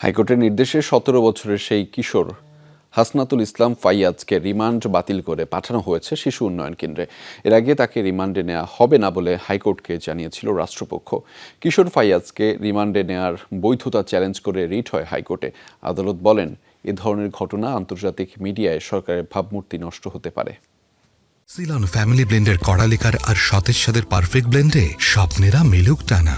হাইকোর্টের নির্দেশে ১৭ বছরের সেই কিশোর হাসনাতুল ইসলাম ফাইয়াজকে রিমান্ড বাতিল করে পাঠানো হয়েছে শিশু উন্নয়ন কেন্দ্রে। এর আগে তাকে রিমান্ডে নেওয়া হবে না বলে হাইকোর্টকে জানিয়েছিল রাষ্ট্রপক্ষ। কিশোর ফাইয়াজকে রিমান্ডে নেওয়ার বৈধতা চ্যালেঞ্জ করে রিট হয় হাইকোর্টে। আদালত বলেন, এ ধরনের ঘটনা আন্তর্জাতিক মিডিয়ায় সরকারের ভাবমূর্তি নষ্ট হতে পারে। সিলন ফ্যামিলি ব্লেন্ডের কড়া লিকার আর সতেজ স্বাদের পারফেক্ট ব্লেন্ডে স্বপ্নেরা মিলুক টানা।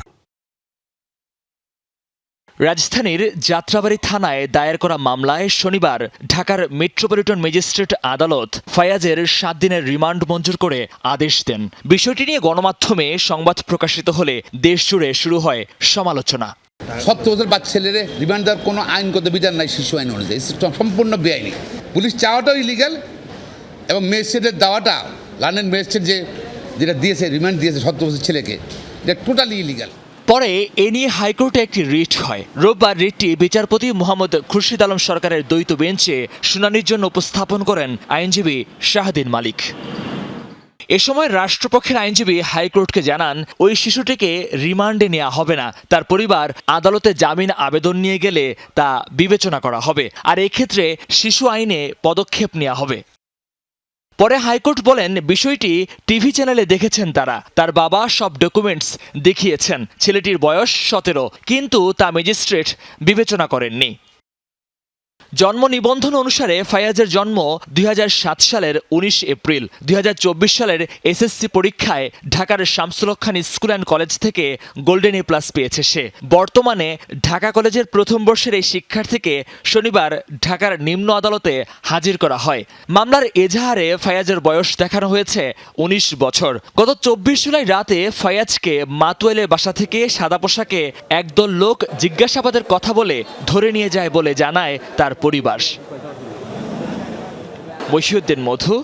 রাজধানীর যাত্রাবাড়ী থানায় দায়ের করা মামলায় শনিবার ঢাকার মেট্রোপলিটন ম্যাজিস্ট্রেট আদালত ফায়াজের 7 দিনের রিমান্ড মঞ্জুর করে আদেশ দেন। বিষয়টি নিয়ে গণমাধ্যমে সংবাদ প্রকাশিত হলে দেশ জুড়ে শুরু হয় সমালোচনা। 17 বছর বাচ্চা ছেলেরে রিমান্ড দেওয়ার কোনো আইনগত বিধান নাই শিশু আইন অনুযায়ী, সম্পূর্ণ বেআইনি। পুলিশ চাওয়াটাও ইলিগাল এবং ম্যাজিস্ট্রেটের দেওয়াটা, লন্ডন ম্যাজিস্ট্রেট যেটা দিয়েছে, রিমান্ড দিয়েছে 17 বছর ছেলেকে, এটা টোটালি ইলিগাল। পরে এ নিয়ে হাইকোর্টে একটি রিট হয়। রোববার রিটটি বিচারপতি মোহাম্মদ খুরশিদ আলম সরকারের দ্বৈত বেঞ্চে শুনানির জন্য উপস্থাপন করেন আইনজীবী শাহদিন মালিক। এ সময় রাষ্ট্রপক্ষের আইনজীবী হাইকোর্টকে জানান, ওই শিশুটিকে রিমান্ডে নেওয়া হবে না, তার পরিবার আদালতে জামিন আবেদন নিয়ে গেলে তা বিবেচনা করা হবে, আর এক্ষেত্রে শিশু আইনে পদক্ষেপ নেওয়া হবে। পরে হাইকোর্ট বলেন, বিষয়টি টিভি চ্যানেলে দেখেছেন তারা, তার বাবা সব ডকুমেন্টস দেখিয়েছেন, ছেলেটির বয়স 17, কিন্তু তা ম্যাজিস্ট্রেট বিবেচনা করেননি। জন্ম নিবন্ধন অনুসারে ফায়াজের জন্ম 2007 সালের 19 এপ্রিল। 2024 সালের এসএসসি পরীক্ষায় ঢাকার শামসুল খান স্কুল অ্যান্ড কলেজ থেকে গোল্ডেন এ+ পেয়েছে সে। বর্তমানে ঢাকা কলেজের প্রথম বর্ষের এই শিক্ষার্থীকে শনিবার ঢাকার নিম্ন আদালতে হাজির করা হয়। মামলার এজাহারে ফায়াজের বয়স দেখানো হয়েছে 19 বছর। গত 24 জুলাই রাতে ফায়াজকে মাতুয়াইলের বাসা থেকে সাদা পোশাকে একদল লোক জিজ্ঞাসাবাদের কথা বলে ধরে নিয়ে যায় বলে জানায় তার পরিবার। মহিউদ্দিন মধু,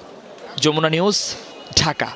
যমুনা নিউজ, ঢাকা।